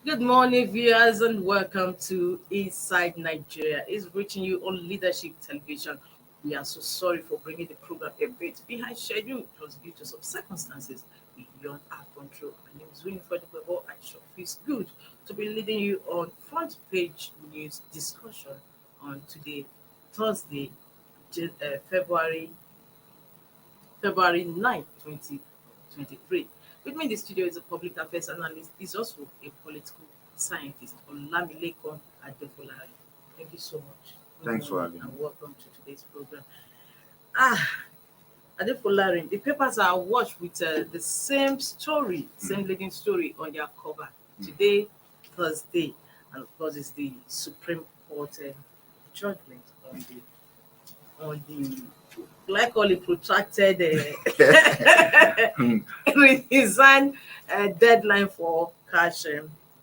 Good morning, viewers, and welcome to Inside Nigeria. It's reaching you on Leadership Television. We are so sorry for bringing the program a bit behind schedule. It was due to some circumstances beyond our control. My name is Winnie Fodibebo. I sure feels good to be leading you on front page news discussion on today, Thursday, February 9th, 2023. With me in the studio is a public affairs analyst. He's also a political scientist, Olamilekon Adefolari. Thank you so much. Good Thanks for morning having me. and welcome to today's program. Ah, Adefolari, the papers are watched with the same story, same leading story on their cover. Today, Thursday, and of course, it's the Supreme Court judgment on the like call it protracted resign deadline for cash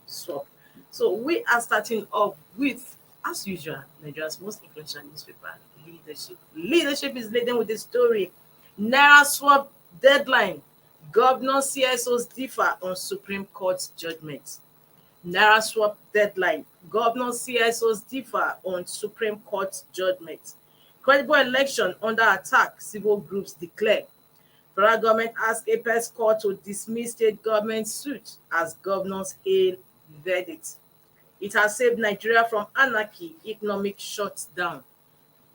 swap. So we are starting off with, as usual, Nigeria's most influential newspaper, Leadership. Leadership is leading with the story. Naira swap deadline. Governor CSOs differ on Supreme Court judgment. Naira swap deadline. Governor CSOs differ on Supreme Court judgment. Credible election under attack, civil groups declare. Federal government asks Apex Court to dismiss state government suit as governors hail verdict. It has saved Nigeria from anarchy, economic shutdown.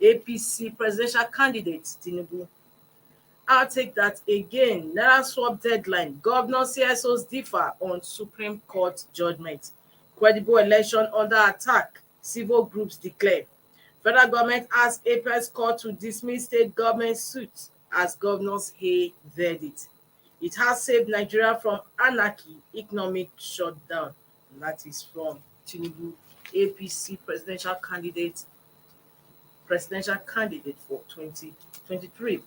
APC presidential candidate Tinubu. I'll take that again. Naira swap deadline. Governor CSOs differ on Supreme Court judgment. Credible election under attack. Civil groups declare. Federal government asks Apex Court to dismiss state government suits as governors hail verdict. It has saved Nigeria from anarchy, economic shutdown. And that is from Tinubu, APC presidential candidate for 2023.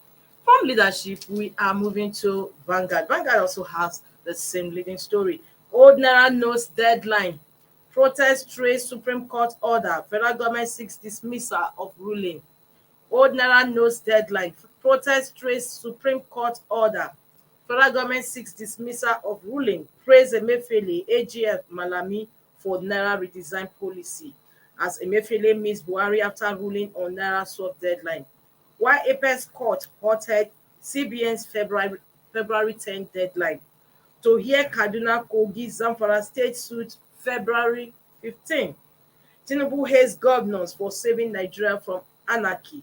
From leadership, we are moving to Vanguard. Vanguard also has the same leading story. Old Naira notes deadline. Protest trace Supreme Court order. Federal government seeks dismissal of ruling. Old Naira notes deadline. Protest trace Supreme Court order. Federal government seeks dismissal of ruling. Praise Emefiele, AGF Malami for Naira redesign policy. As Emefiele meets Buhari after ruling on Naira swap deadline. While Apex Court halted CBN's February 10 deadline to hear Kaduna, Kogi, Zamfara state suit February 15. Tinubu hails governors for saving Nigeria from anarchy.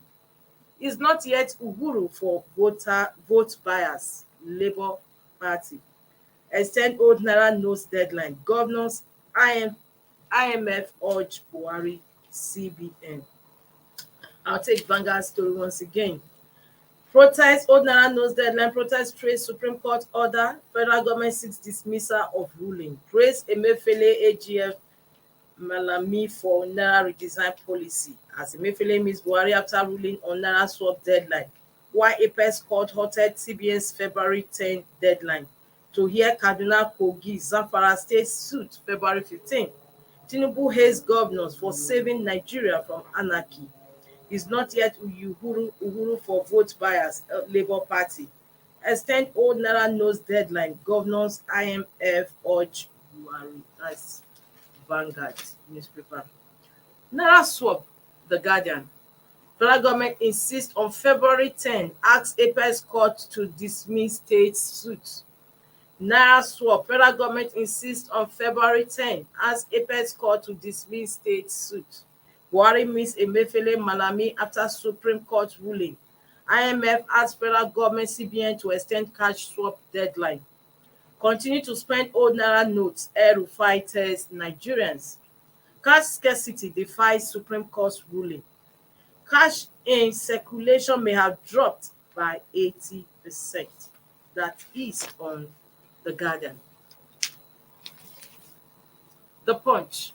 Is not yet Uhuru for vote buyers, Labour Party. Extend old Naira notes deadline. Governors IMF urge Buhari CBN. I'll take Vanguard story once again. Protest old Naira notes deadline. Protest trace Supreme Court order. Federal government seeks dismissal of ruling. Praise Emefiele, AGF Malami for Naira redesign policy. As Emefiele meets Buhari after ruling on Naira swap deadline. While Apex Court halted CBN's February 10 deadline to hear Kaduna, Kogi, Zamfara state suit February 15. Tinubu hails governors for saving Nigeria from anarchy. Is not yet Uhuru for vote buyers, Labour Party. Extend old Naira notes deadline. Governors IMF urge Buhari. That's Vanguard newspaper. Naira swap, The Guardian. Federal government insists on February 10, asks Apex Court to dismiss state suit. Naira swap, federal government insists on February 10, asks Apex Court to dismiss state suit. Buhari meets Emefiele Malami after Supreme Court ruling. IMF asks federal government CBN to extend cash swap deadline. Continue to spend old Naira notes, El-Rufai tells Nigerians. Cash scarcity defies Supreme Court ruling. Cash in circulation may have dropped by 80%. That is on The Guardian. The Punch.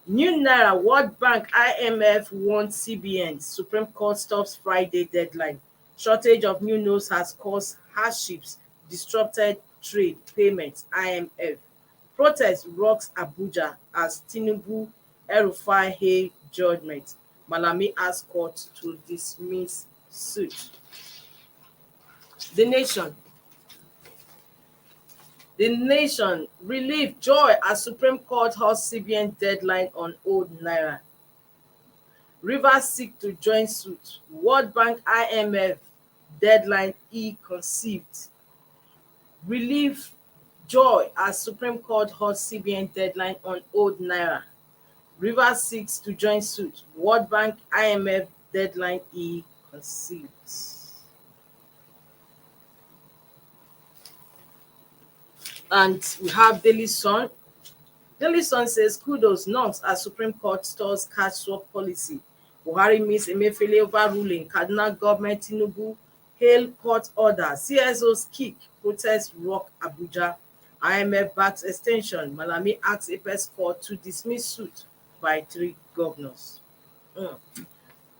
New Naira, World Bank, IMF warns CBN. Supreme Court stops Friday deadline. Shortage of new notes has caused hardships, disrupted trade, payments, IMF. Protest rocks Abuja as Tinubu El-Rufai hail judgment. Malami asks court to dismiss suit. The Nation. The Nation, relief, joy as Supreme Court holds CBN deadline on old naira. Rivers seek to join suit. World Bank IMF deadline conceived. Relief, joy as Supreme Court holds CBN deadline on old naira. Rivers seeks to join suit. World Bank IMF deadline conceived. And we have Daily Sun. Daily Sun says kudos knocks as Supreme Court stores cash swap policy. Buhari meets Emefiele overruling. Kaduna government Tinubu hail court order. CSOs kick. Protest rock Abuja. IMF backs extension. Malami asks Apex court to dismiss suit by 3 governors.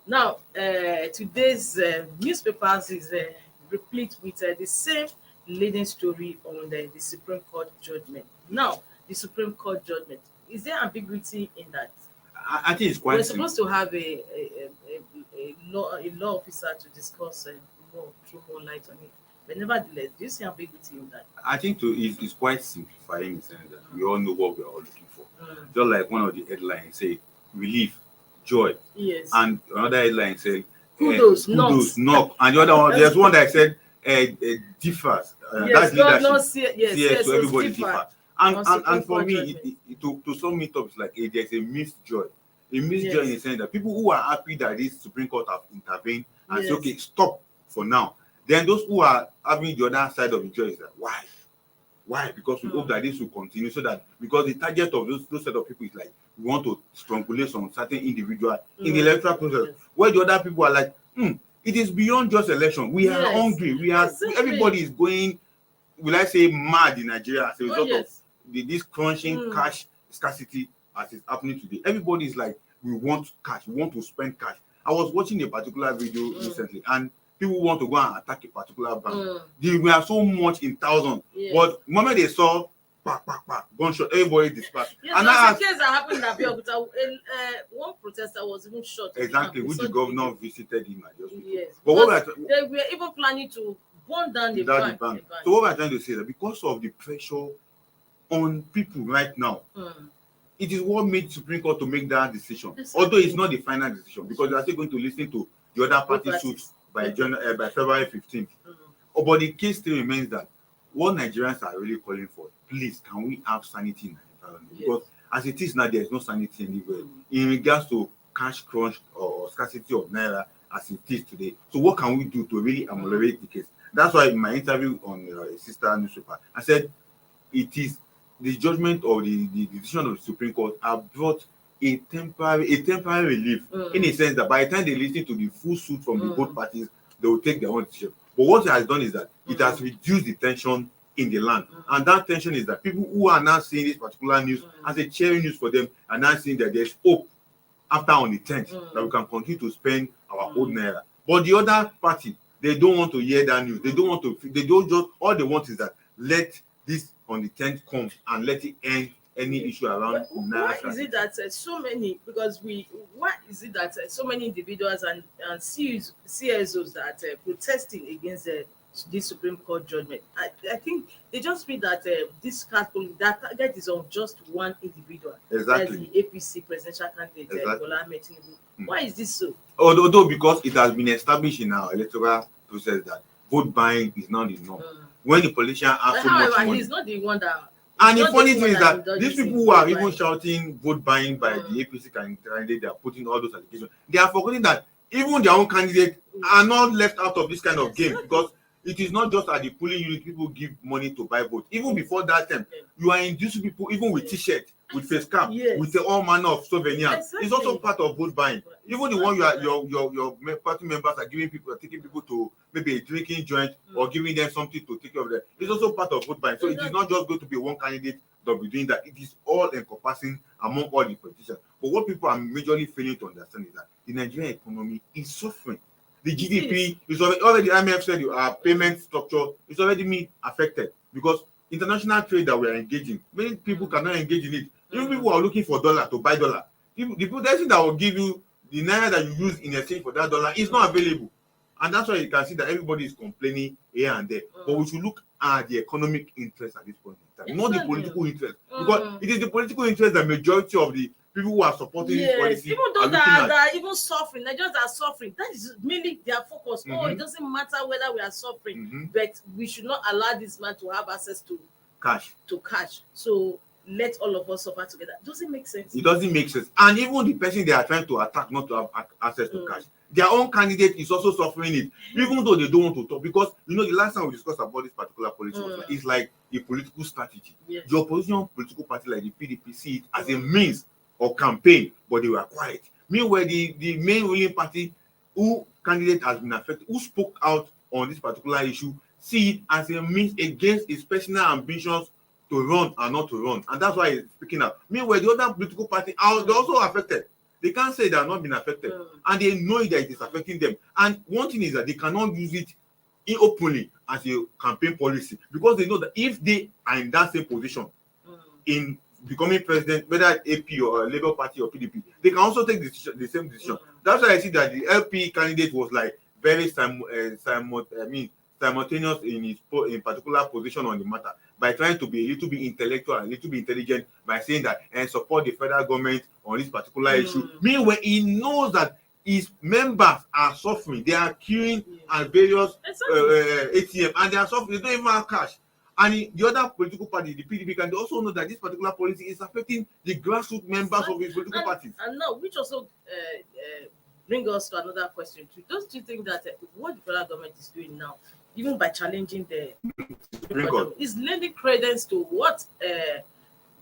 Now, today's newspapers is replete with the same leading story on the Supreme Court judgment. Now, the Supreme Court judgment, is there ambiguity in that? I think it's quite. We're supposed to have a law officer to discuss throw more light on it. But nevertheless, do you see ambiguity in that? I think it's quite simplifying in the sense that we all know what we are all looking for. Just like one of the headlines say, relief, joy. Yes. And another headline say, kudos, knock. And the other one, there's one that said, differs. Yes, that's leadership. Yes, so everybody differ. And for me, to sum it up, it's like there's a missed joy. A missed joy in the sense that people who are happy that this Supreme Court have intervened and say, okay, stop for now. Then those who are having the other side of the joy is that, why? Why? Because we hope that this will continue, so that because the target of those set of people is like, we want to strangulate some certain individual in the electoral process, where the other people are like, it is beyond just election. We are hungry. We are everybody is going, will I say, mad in Nigeria as a result of this crunching cash scarcity as is happening today. Everybody is like, we want cash, we want to spend cash. I was watching a particular video recently, and people want to go and attack a particular bank. We are so much in thousands. But the moment they saw gunshot, everybody dispersed. Yes, and that's the case that happened in Abeokuta. One protester was even shot. Exactly, which the governor visited him at the hospital. Yes, but they were even planning to burn down the bank. So what we're trying to say is that because of the pressure on people right now, it is what made Supreme Court to make that decision. Although it's not the final decision, because they are still going to listen to the other party suits by February 15th. But the case still remains that what Nigerians are really calling for, please, can we have sanity in the environment? Because as it is now, there is no sanity anywhere in regards to cash crunch or scarcity of naira as it is today. So what can we do to really ameliorate the case? That's why in my interview on a sister newspaper, I said it is the judgment or the decision of the Supreme Court have brought a temporary relief in a sense that by the time they listen to the full suit from the both parties, they will take their own decision. But what it has done is that it has reduced the tension in the land. And that tension is that people who are now seeing this particular news as a cheering news for them are now seeing that there's hope after on the 10th that we can continue to spend our old naira. But the other party, they don't want to hear that news. They don't just, all they want is that let this on the 10th come and let it end any issue around why is it that so many individuals and CSOs that are protesting against this Supreme Court judgment? I think they just feel that this target is on just one individual. Exactly. The APC presidential candidate, Bola Ahmed Tinubu. Why is this so? Although because it has been established in our electoral process that vote buying is not the norm. When the politician has so much money, he's not the one that. And the funny thing is that these people who are even shouting vote buying by the APC candidate, they are putting all those allegations. They are forgetting that even their own candidates are not left out of this kind of game, because it is not just at the polling unit people give money to buy vote. Even before that time, you are inducing people even with t-shirt, with face cap, with all manner of souvenirs. It's also part of vote buying. Even the one your party members are taking people to maybe a drinking joint or giving them something to take care of them. It's also part of vote buying. So it is not just going to be one candidate that will be doing that. It is all encompassing among all the politicians. But what people are majorly failing to understand is that the Nigerian economy is suffering. The GDP is already the IMF said our payment structure is already being affected because international trade that we are engaging, many people cannot engage in it. Even people are looking for dollar to buy dollar. The person that will give you the naira that you use in exchange for that dollar is not available. And that's why you can see that everybody is complaining here and there. But we should look at the economic interest at this point in time, not the Exactly. political interest. Because it is the political interest that majority of the people who are supporting this policy even are those looking that at. are even suffering, Nigerians that are suffering, that is mainly their focus. Oh, it doesn't matter whether we are suffering, but we should not allow this man to have access to Cash. So let all of us suffer together. Doesn't make sense. It doesn't make sense. And even the person they are trying to attack not to have access to cash, their own candidate is also suffering it, even though they don't want to talk. Because the last time we discussed about this particular policy it's like a political strategy. Yes. The opposition political party like the PDP see it as a means of campaign, but they were quiet. Meanwhile, the main ruling party, who candidate has been affected, who spoke out on this particular issue, see it as a means against his personal ambitions to run and not to run, and that's why he's speaking out. Meanwhile, the other political party are they're also affected. They can't say they are not been affected, and they know that it is affecting them. And one thing is that they cannot use it openly as a campaign policy, because they know that if they are in that same position in becoming president, whether AP or Labour Party or PDP, they can also take the same decision. That's why I see that the LP candidate was like very simultaneous in his particular position on the matter, by trying to be a little bit intellectual and a little bit intelligent, by saying that and support the federal government on this particular issue. Meanwhile, he knows that his members are suffering. They are queuing at various ATM, and they are suffering. They don't even have cash. And the other political party, the PDP, can also know that this particular policy is affecting the grassroots members of his political parties. And now, which also bring us to another question too. Don't you think that what the federal government is doing now, even by challenging the is lending credence to what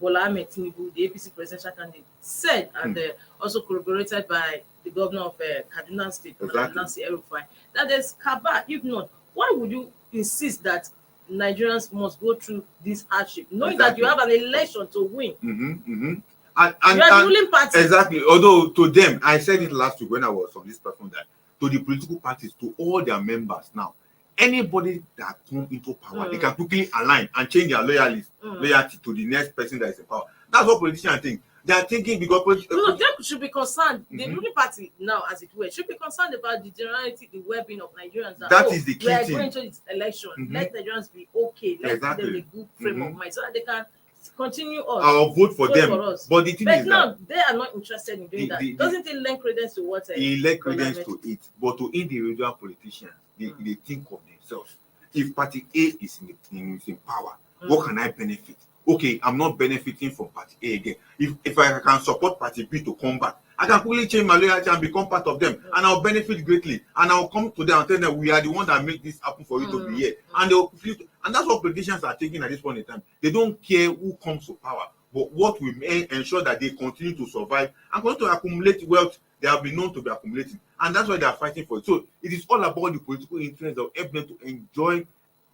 Bola Ahmed Tinubu, the APC presidential candidate, said, and also corroborated by the governor of Kaduna State, Nancy El-Rufai, that there's cabal. If not, why would you insist that Nigerians must go through this hardship, knowing that you have an election to win? And you are the ruling party. Exactly. Although to them, I said it last week when I was on this platform, that to the political parties, to all their members now, anybody that come into power, they can quickly align and change their loyalty to the next person that is in power. That's what politicians think. They are thinking because they should be concerned. The ruling party now, as it were, should be concerned about the generality, the well-being of Nigerians. That is the key thing. We are going to this election. Let Nigerians be okay. Let them a good frame of mind so that they can continue us. I'll vote for them. But the thing is now they are not interested in doing that. Doesn't it lend credence to what? It lend credence to it, but to individual politicians, they think of themselves. If party A is in power, what can I benefit? Okay, I'm not benefiting from party A again. If I can support party B to come back, I can quickly change my loyalty and become part of them, and I'll benefit greatly. And I'll come to them and tell them we are the one that make this happen for you to be here. And they'll and that's what politicians are taking at this point in time. They don't care who comes to power, but what will ensure that they continue to survive and continue to accumulate wealth they have been known to be accumulating. And that's why they are fighting for it. So it is all about the political interest of helping them to enjoy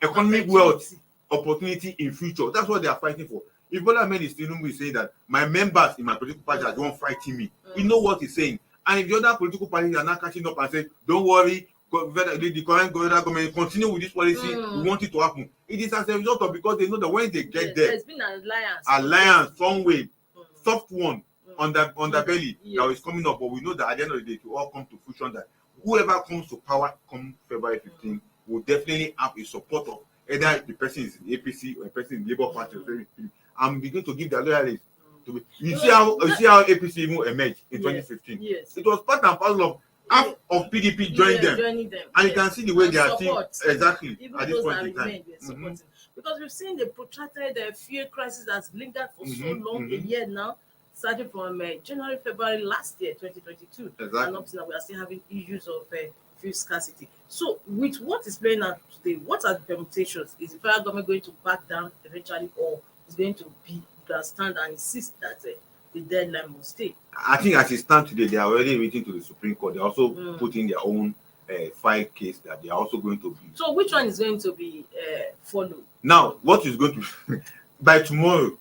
economic wealth, opportunity in future. That's what they are fighting for. If Bola Ahmed Tinubu is saying that my members in my political party are the one fighting me, we know what he's saying. And if the other political parties are not catching up and say, don't worry, the current government continue with this policy, we want it to happen. It is as a result of, because they know that when they get there, there's been an alliance some way, soft one on the belly that is coming up. But we know that at the end of the day, it will all come to fruition, that whoever comes to power come February 15 will definitely have a support of either the person is in APC or a person in Labour Party, and begin to give their loyalty to be. You see how APC even emerged in 2015. Yes. It was part and parcel of half of PDP joining them. And you can see the way they are seeing exactly even at this those point that in time. remain, because we've seen the protracted fuel crisis that's lingered for so long, a year now, starting from January, February last year, 2022. Exactly. And up to now, we are still having issues of fuel scarcity. So, with what is playing out today, what are the permutations? Is the federal government going to back down eventually, or is going to stand and insist that the deadline must stay? I think as it stands today, they are already waiting to the Supreme Court. They also put in their own file case that they are also going to be. So, which one is going to be followed? Now, what is going to by tomorrow?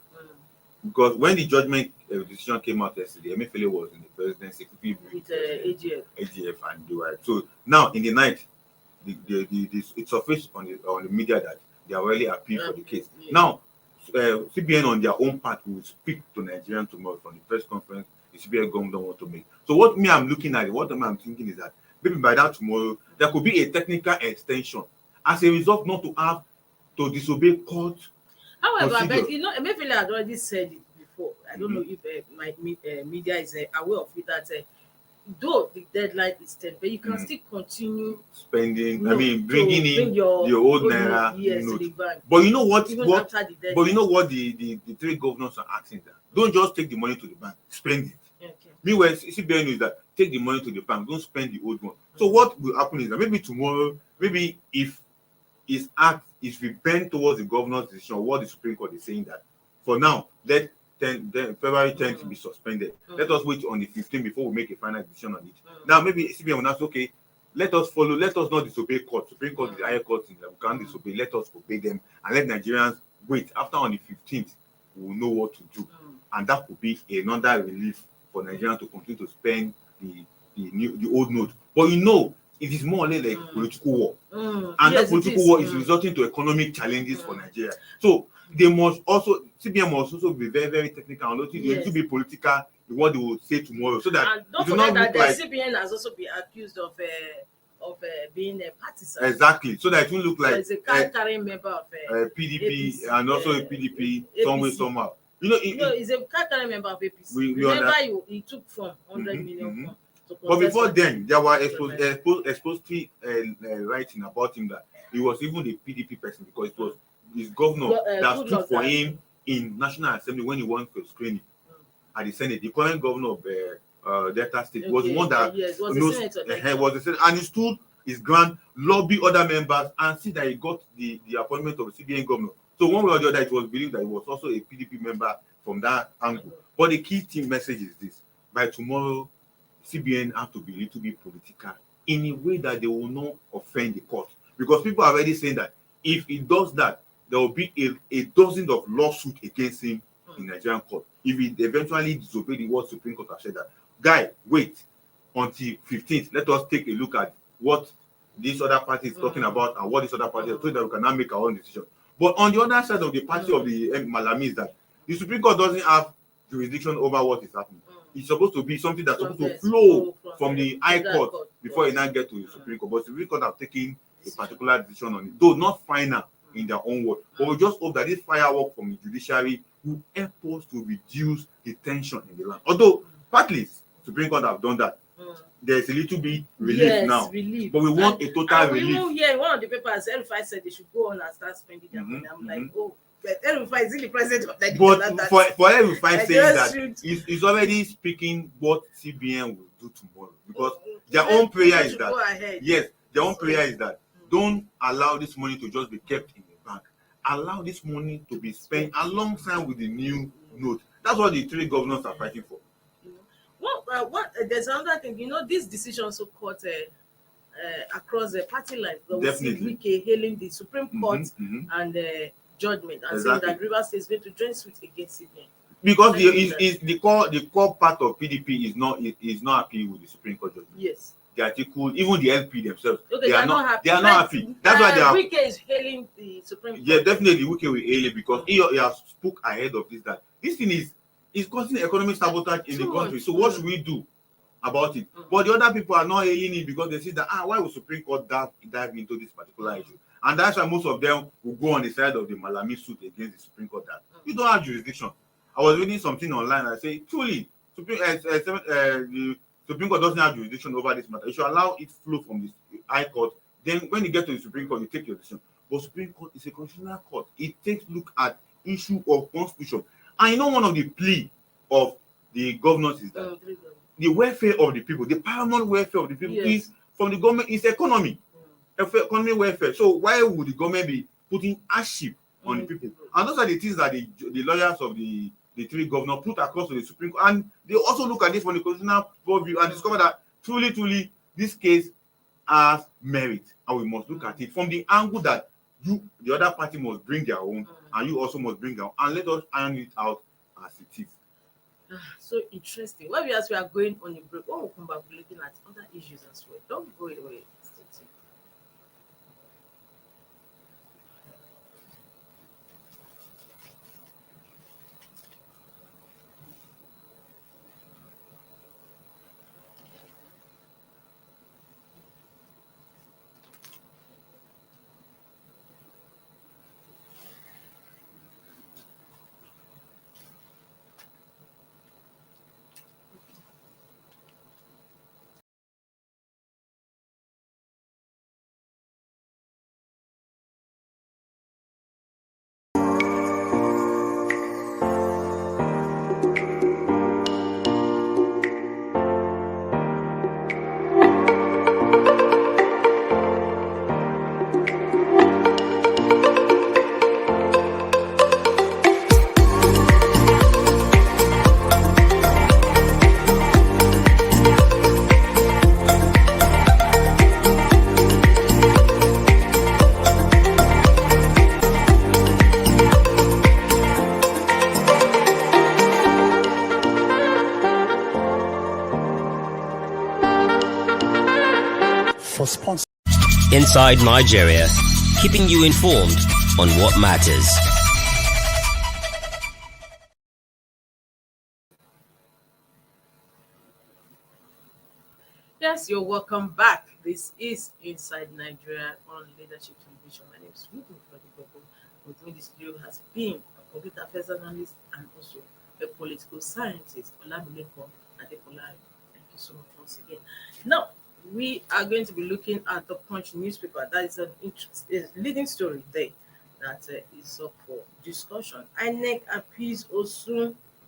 Because when the judgment decision came out yesterday, Emefiele was in the presidency with AGF, and they were. So now in the night, it surfaced on the media that they are really appeal for the case. Now, CBN on their own part will speak to Nigerians tomorrow from the press conference the CBN government want to make. So what I'm looking at, what I'm thinking is that maybe by that tomorrow there could be a technical extension as a result not to have to disobey court However, but procedure. Emefiele had already said it before. I don't know if media is aware of it that though the deadline is 10, but you can still continue Spending, I no mean, to bringing bring in your the old old note, naira yes, to note. the bank But you know what? even after the deadline. But you know what? The three governors are asking that don't just take the money to the bank, spend it. Okay. Meanwhile, CBN is that take the money to the bank, don't spend the old one. So what will happen is that maybe tomorrow, maybe if his act is we bend towards the governor's decision, what the Supreme Court is saying that for now, let February 10th be suspended. Let us wait on the 15th before we make a final decision on it. Now maybe CBN will not say, okay, let us follow, let us not disobey court. Supreme Court is the higher court in that we can't disobey. Let us obey them and let Nigerians wait. After on the 15th, we will know what to do. And that could be another relief for Nigerians to continue to spend the old note. But you know, it is more or less like political war. And Yes, that political war is resulting to economic challenges for Nigeria. So they must also, CBN must also be very, very technical and not to be political in what they will say tomorrow. So that and don't it will not forget look that like the CBN has also been accused of being a partisan. exactly. So that it won't look So like it's a card-carrying member of PDP APC, and also a PDP some way, APC. somehow. You know, He's a card-carrying member of APC. we Remember, he took from 100 million from to But before contest then, there were expository writing about him that he was even a PDP person because it was his governor that stood for him in National Assembly when he won for screening at the Senate. The current governor of Delta State was the one that was the senator, and he stood his ground, lobby other members, and see that he got the appointment of a CBN governor. So one way or the other, it was believed that he was also a PDP member from that angle. But the key team message is this: by tomorrow, CBN have to be a little bit political in a way that they will not offend the court. Because people are already saying that if he does that, there will be a dozen of lawsuits against him in Nigerian court. If he eventually disobey the word Supreme Court has said that, guy, wait until 15th. Let us take a look at what this other party is talking about and what this other party is so that we can now make our own decision. But on the other side of the party of the Malami is that the Supreme Court doesn't have jurisdiction over what is happening. It's supposed to be something that's supposed to flow from the High Court before it now get to the Supreme Court. But the Supreme Court have taken a particular decision on it, though not final in their own word. But we just hope that this firework from the judiciary will help us to reduce the tension in the land. Although partly Supreme Court have done that. There's a little bit relief now. But we want a total relief. Yeah, one of the papers, El-Rufai said they should go on and start spending their money. I'm like, oh, but El-Rufai is the president of Nigeria. But for El-Rufai saying that, he's already speaking what CBN will do tomorrow. Because their own prayer is that, yes, their own prayer is that don't allow this money to just be kept in the bank. Allow this money to be spent alongside with the new note. That's what the three governors are fighting for. There's another thing, this decision also caught across the party line. We see Wike hailing the Supreme Court and judgment and saying that Rivers State is going to join suit against CBN. Because the core part of PDP is not happy with the Supreme Court judgment. Yes. The article, even the LP themselves, they are not happy. They are not happy. That's why they are. Wike is hailing the Supreme Court. Yeah, definitely Wike will hail it because he has spoke ahead of this that this thing is causing economic sabotage in the country. So what should we do about it? But the other people are not hailing it because they see that why would Supreme Court dive into this particular issue? And that's why most of them will go on the side of the Malami suit against the Supreme Court that you don't have jurisdiction. I was reading something online. I say truly, the Supreme Court doesn't have jurisdiction over this matter. You should allow it flow from the High Court. Then when you get to the Supreme Court, you take your decision. But Supreme Court is a constitutional court. It takes look at issue of constitution. And one of the plea of the governors is that the welfare of the people, the paramount welfare of the people is from the government is economy. Economy welfare. So why would the government be putting hardship on the people? And those are the things that the lawyers of the three governors put across to the Supreme Court. And they also look at this from the constitutional view and discover that truly this case has merit. And we must look at it from the angle that the other party must bring their own and you also must bring your own. And let us iron it out as it is. So interesting. Well, as we are going on a break, when we come back, we're looking at other issues as well. Don't go away. Stay tuned. for sponsorship. Inside Nigeria, keeping you informed on what matters. Yes, you're welcome back. This is Inside Nigeria on Leadership Television. My name is Ruben Fadiboko. With me in the studio has been a computer affairs analyst and also a political scientist, Olamilekan Adekolari. Thank you so much once again. Now, we are going to be looking at the Punch newspaper. That is a leading story there that is up for discussion. INEC appeals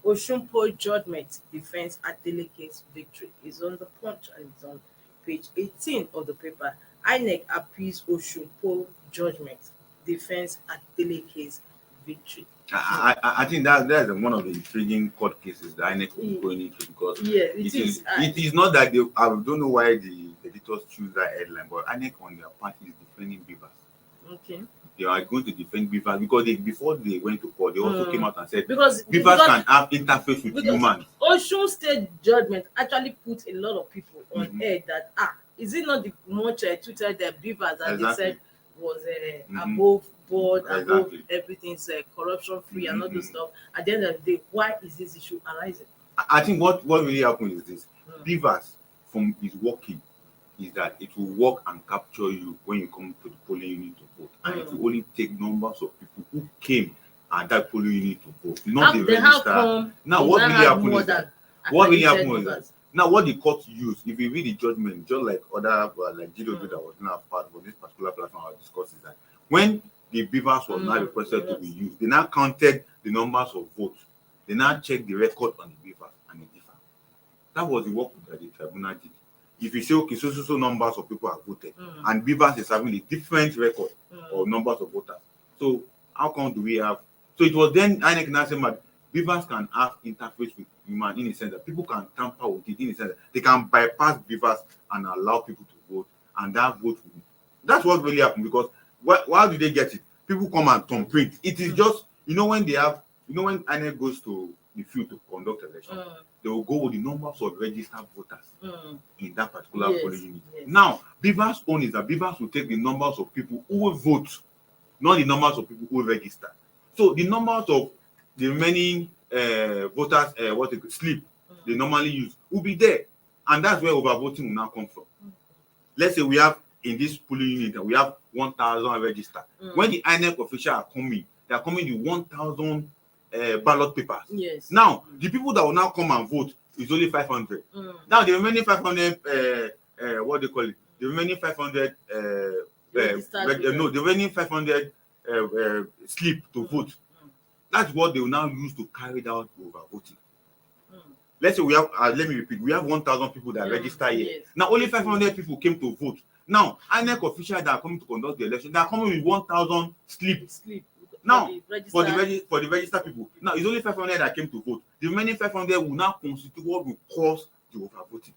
Osunpo judgment, defense Adeleke's victory. Is on the Punch and it's on page 18 of the paper. INEC appeals Osunpo judgment, defense Adeleke's victory. I think that's one of the intriguing court cases that INEC will be going into, because it is not that I don't know why the editors choose that headline, but INEC on their part is defending beavers. Okay. They are going to defend beavers because before they went to court, they also came out and said because beavers can have interface with humans. Osun State judgment actually put a lot of people on air that is it not the much treated the beavers that they said was above board, above everything's corruption free and all those stuff. At the end of the day, why is this issue arising? I think what really happened is this: beavers, from his working, is that it will work and capture you when you come to the polling unit to vote, and it will only take numbers of people who came at that polling unit to vote, not the register. Now, what really happened is that now what the court used, if you read the judgment, just like other like Gido that was not part of this particular platform I discussed, is that when the beavers was now requested to be used, they now counted the numbers of votes. They now checked the record on the beavers and it differed. That was the work that the tribunal did. If you say, okay, so numbers of people have voted, and beavers is having a different record of numbers of voters. So how come do we have? So it was then INEC now saying that beavers can have interface with human in the sense that people can tamper with it, in the sense that they can bypass beavers and allow people to vote, and that vote will be. That's what really happened, because why do they get it? People come and thumbprint. It is just, when they have, when INEC goes to the field to conduct elections, they will go with the numbers of registered voters in that particular polling unit. Now, beavers' own is that beavers will take the numbers of people who will vote, not the numbers of people who will register. So the numbers of the remaining voters, what they could slip, they normally use, will be there, and that's where overvoting will now come from. Let's say we have in this polling unit, we have 1,000 registered. When the INEC officials are coming, they are coming with 1,000 ballot papers. Yes. Now, the people that will now come and vote is only 500. Now, the remaining 500, what they call it? The remaining 500, the remaining 500 slip to vote. That's what they will now use to carry out over voting. Let's say we have, let me repeat, we have 1,000 people that register here. Yes. Now, only 500 people came to vote. Now, INEC officials that are coming to conduct the election, they are coming with 1,000 slip. Now, for the registered people, now it's only 500 that came to vote. The remaining 500 will now constitute what will cause the overvoting.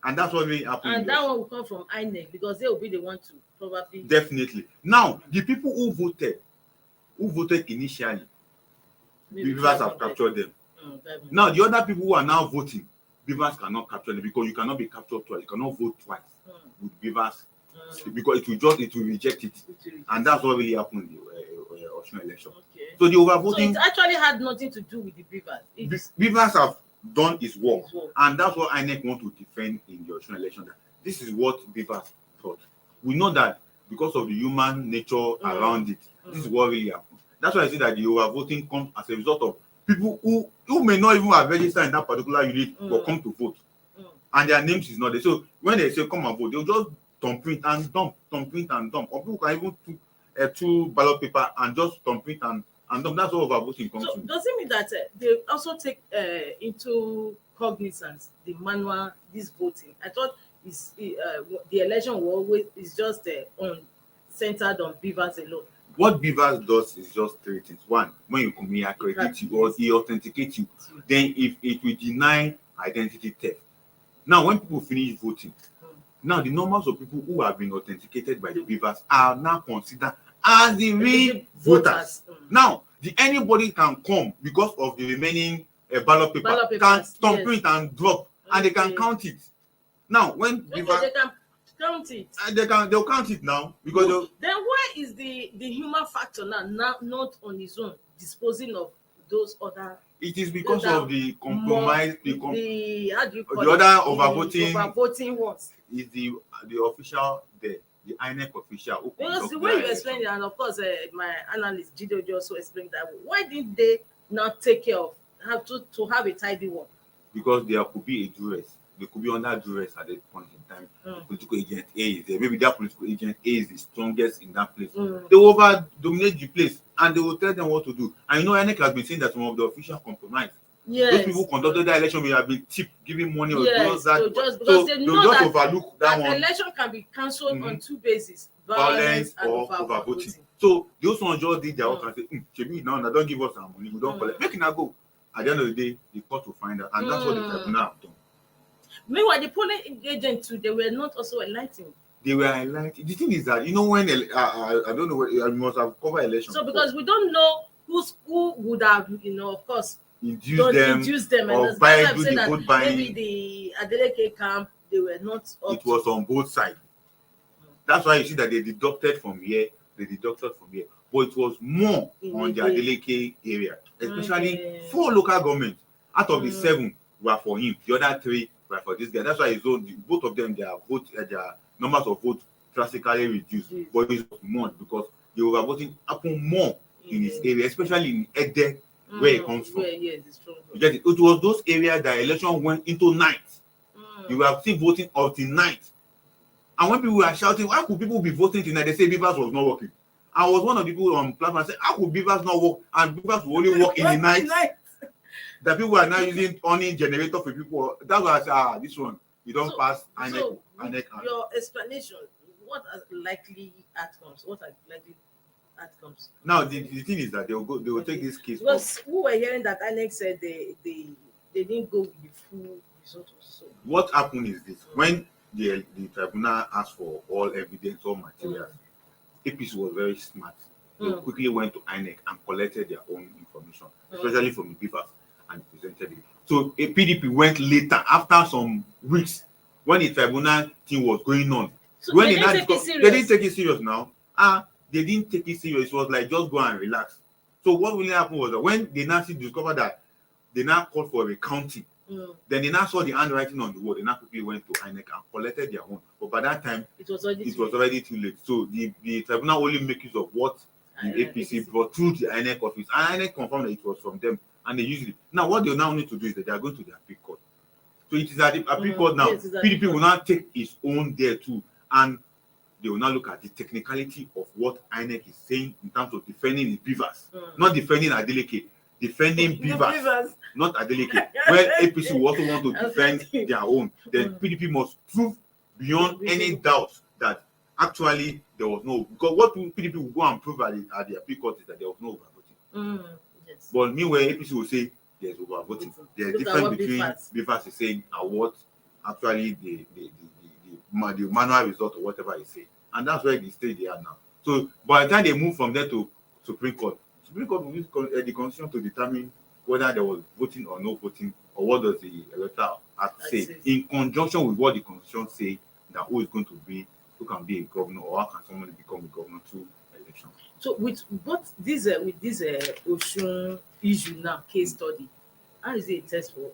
And that's what will happen. And that one will come from INEC, because they will be the one to probably. Definitely. Now, the people who voted initially, the beavers have captured them. Now, the other people who are now voting, beavers cannot capture them, because you cannot be captured twice. You cannot vote twice with beavers, because it will reject it. And that's what really happened in the Osun election. So the overvoting. So it actually had nothing to do with the beavers. Beavers have done its work, and that's what INEC want to defend in the Osun election. That this is what beavers thought. We know that because of the human nature around it, this is what really happened. That's why I say that the overvoting comes as a result of people who may not even have registered in that particular unit but come to vote, and their names is not there. So when they say come and vote, they'll just thumbprint and dump, or people can even put two ballot paper and just thumbprint and dump. That's what overvoting comes to. Does it mean that they also take into cognizance the manual this voting? I thought the election will always is just centered on beavers alone. What beavers does is just three things. One, when you come here, accredit you or he authenticates you. Then if it will deny identity theft. Now, when people finish voting, now the numbers of people who have been authenticated by the beavers are now considered as the real voters. Now, anybody can come because of the remaining ballot paper, can thumbprint and drop, and they can count it. Now, when beavers, count it. And they'll count it now because Then why is the human factor now not on its own disposing of those other? it is because That of the compromise, the how do you call the it? other The overvoting ones. is the official there, the INEC official who Because conduct the the way you election. explained it, and of course my analyst Gideon also explained that, why didn't they not take care of to have a tidy one? Because there could be a duress. They could be under duress at that point in time. The political agent A is there. Maybe that political agent A is the strongest in that place. They will over dominate the place and they will tell them what to do. And you know, INEC has been saying that some of the officials compromise. Yes. Those people who conducted that election may have been tipped, giving money or yes, that. so just because So they they'll know just that overlook that one. election can be cancelled on two bases: Violence and or overvoting. So those ones just did their work and say, Shebi, now don't give us our money, we don't collect. Make it go. At the end of the day, the court will find out, and that's what the tribunal have done. Meanwhile, the polling agents too, they were not also enlightened. They were enlightened. The thing is that, you know, when I don't know, I must have covered election. So because we don't know who would have, of course, induce them or do the vote buying. Maybe the Adeleke camp, they were not up. It was on both sides. That's why you see that they deducted from here, but it was more on the Adeleke area, especially 4 local governments out of the 7 were for him. The other 3 were for this guy. That's why both of them, their numbers of votes drastically reduced. But it was more because the overvoting happened more in his area, especially in Ede, where it comes from. You get it? It was those areas that election went into night. You were still voting until night. And when people were shouting, how could people be voting tonight? They say Beavers was not working. I was one of the people on platform and said, how could Beavers not work? And Beavers will only work in the night. That people are now using only generator for people. That's why I said, this one, you don't pass. So your explanation, what are likely outcomes? Now the thing is that they will take this case. Because we were hearing that INEC said they didn't go with the full result also. What happened is this: when the tribunal asked for all evidence, all materials, APC was very smart. They quickly went to INEC and collected their own information, especially from the Beavers, and presented it. So a PDP went later, after some weeks, when the tribunal thing was going on. So when they didn't take it serious now. They didn't take it serious. It was like, just go and relax. So what really happened was that when they now discovered that they now called for a recounting, then they now saw the handwriting on the wall. They now quickly went to INEC and collected their own. But by that time, it was already too late. So the tribunal only make use of what the APC brought through the INEC office. And INEC confirmed that it was from them. And they usually, now what they now need to do is that they are going to the appeal court. So it is at the appeal court now. Yes, PDP will now take its own there too. And they will now look at the technicality of what INEC is saying in terms of defending the Beavers. Not defending Adeleke, defending Beavers, not Adeleke. Well, APC will also want to defend their own. Then PDP must prove beyond any doubt that actually there was no, because what PDP will go and prove at the appeal court is that there was no overvoting. Yes. But meanwhile, APC will say there's overvoting. There's a difference between Beavers is saying and what actually the manual result or whatever I say, and that's where the stage they are now. So by the time they move from there to Supreme Court will use the Constitution to determine whether there was voting or no voting, or what does the Electoral Act say, in conjunction with what the Constitution say that who can be a governor, or how can someone become a governor through election. So with this Osun issue now, case study, how is it a test for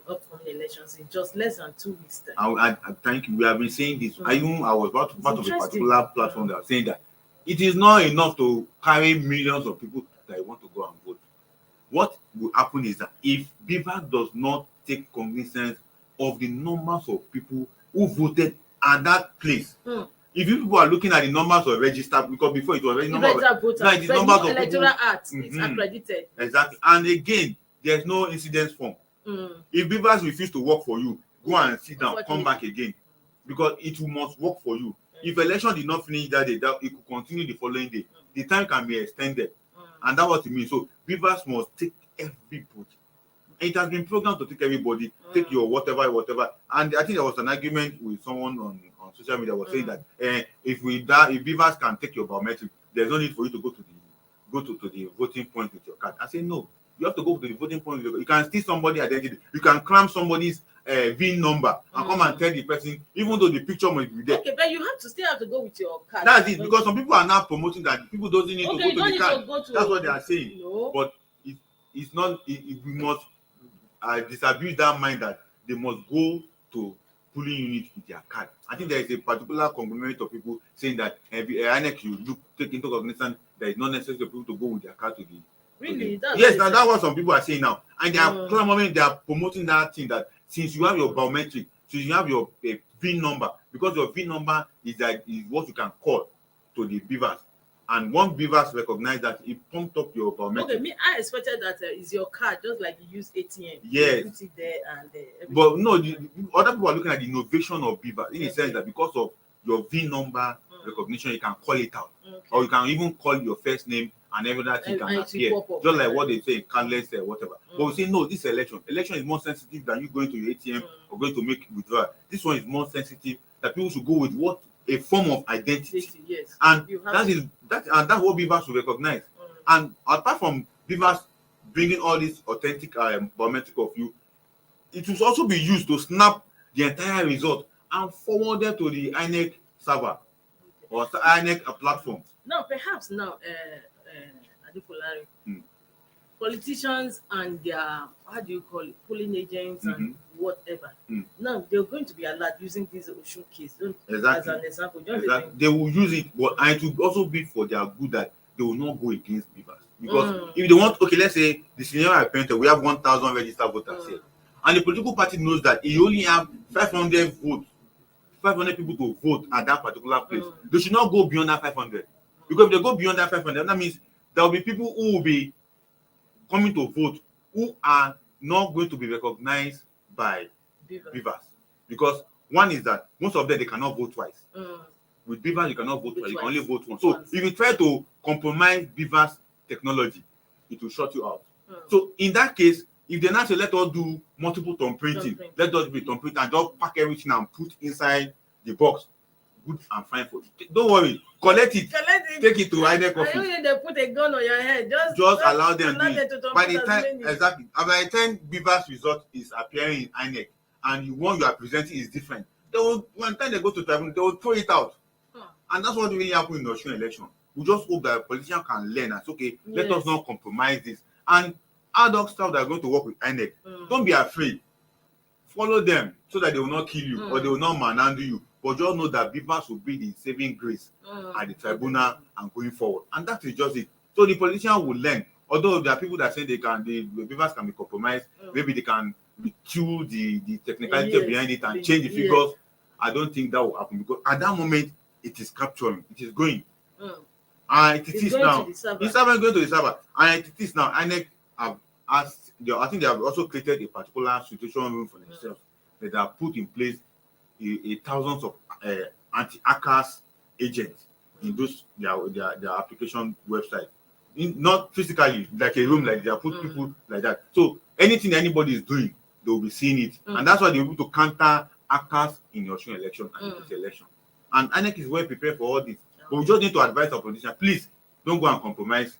upcoming elections in just less than 2 weeks time? I thank you. We have been saying this. I was part of a particular platform that was saying that it is not enough to carry millions of people that want to go and vote. What will happen is that if Beaver does not take cognizance of the numbers of people who voted at that place, if you people are looking at the numbers of registered, because before it was already numbers of electoral act is accredited. Exactly. And again, there's no incidence form. If Beavers refuse to work for you, go and sit down, come back again, because it must work for you. If election did not finish that day, that it could continue the following day. The time can be extended, and that's what it means. So Beavers must take everybody. And it has been programmed to take everybody, take your whatever. And I think there was an argument with someone on social media was saying that if Beavers can take your biometric, there's no need for you to go to the voting point with your card. I say no. You have to go to the voting point. You can steal somebody's identity. You can cram somebody's VIN number and come and tell the person, even though the picture might be there. Okay, but you still have to go with your card. That's it, because some people are now promoting that people doesn't need to go to the card. That's what they are saying. No. But it's not. We must disabuse that mind that they must go to polling unit with their card. I think there is a particular conglomerate of people saying that INEC should take into cognizance that it's not necessary for people to go with their card to the. Really? Yes, now that's what some people are saying now, and they are clamoring, they are promoting that thing that since you have your biometric, since you have your VIN number, because your VIN number is what you can call to the beavers, and one beavers recognize that it pumped up your biometric. Okay, I expected that is your card, just like you use ATM. Yes. You put it there and but no, other people are looking at the innovation of beavers in the sense that because of your VIN number recognition, you can call it out, or you can even call your first name. And every other thing can appear, just like what they say in cardless whatever. But we say no, this election is more sensitive than you going to your ATM or going to make withdrawal. This one is more sensitive that people should go with what a form of identity. Yes. And that's what beavers should recognize. And apart from beavers bringing all this authentic biometric of you, it will also be used to snap the entire result and forward it to the INEC server or INEC platform. Now, perhaps politicians and their polling agents and whatever. Now they're going to be allowed using this Oshun case as an example. They will use it, but it will also be for their good that they will not go against beavers. Because if they want, let's say the scenario I painted, we have 1,000 registered voters here, and the political party knows that you only have 500 votes, 500 people to vote at that particular place. They should not go beyond that 500, because if they go beyond that 500, that means there will be people who will be coming to vote who are not going to be recognized by beavers. Because one is that most of them, they cannot vote twice. With beavers, you cannot vote twice. You can only vote once. So if you try to compromise beavers' technology, it will shut you out. So in that case, if they now say, let us do multiple thumb printing, let us be thumb printing and just pack everything and put inside the box, good and fine for you. Don't worry. Collect it. Take it to INEC office. They put a gun on your head. Just allow them to do it. By the time beavers result is appearing in INEC and the one you are presenting is different, one time they go to tribunal, they will throw it out. And that's what really happened in the Osun election. We just hope that politicians can learn and say, okay, let us not compromise this. And ad hoc staff that are going to work with INEC, don't be afraid. Follow them so that they will not kill you or they will not manhandle you. But just know that beavers will be the saving grace at the tribunal and going forward. And that is just it. So the politicians will learn. Although there are people that say the beavers can be compromised, maybe they can retune the technicality behind it and change the figures. I don't think that will happen, because at that moment it is capturing, it is going. And it is now. It's going to the server. And it is now. INEC have asked, I think they have also created a particular situation room for themselves that they have put in place thousands of anti-hackers agents in those their application website. Not physically like a room, like they have put people like that. So anything anybody is doing, they will be seeing it, and that's why they're able to counter hackers in your election and this election. And INEC is well prepared for all this. But we just need to advise our politicians, please don't go and compromise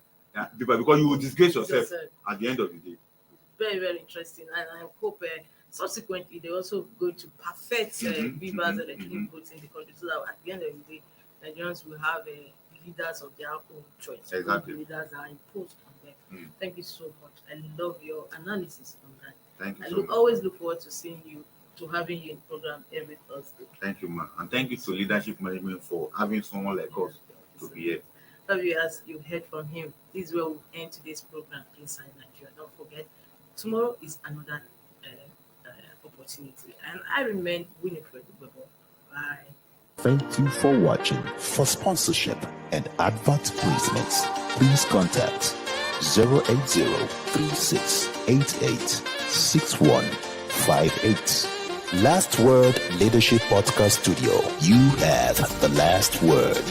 because you will disgrace yourself at the end of the day. Very, very interesting, and I hope subsequently they're also going to perfect beavers electronic votes in the country, so that at the end of the day, Nigerians will have leaders of their own choice. Exactly. Leaders are imposed on them. Thank you so much. I love your analysis on that. Thank you. Always look forward to seeing you, to having you in program every Thursday. Thank you, ma, and thank you to Leadership Management for having someone like us to be here. As you heard from him, this is where we'll end today's program, Inside Nigeria. Don't forget, tomorrow is another opportunity. And I remain Winifred Ubebo. Bye. Thank you for watching. For sponsorship and advert placements, please contact 080-3688-6158. Last Word Leadership Podcast Studio. You have the last word.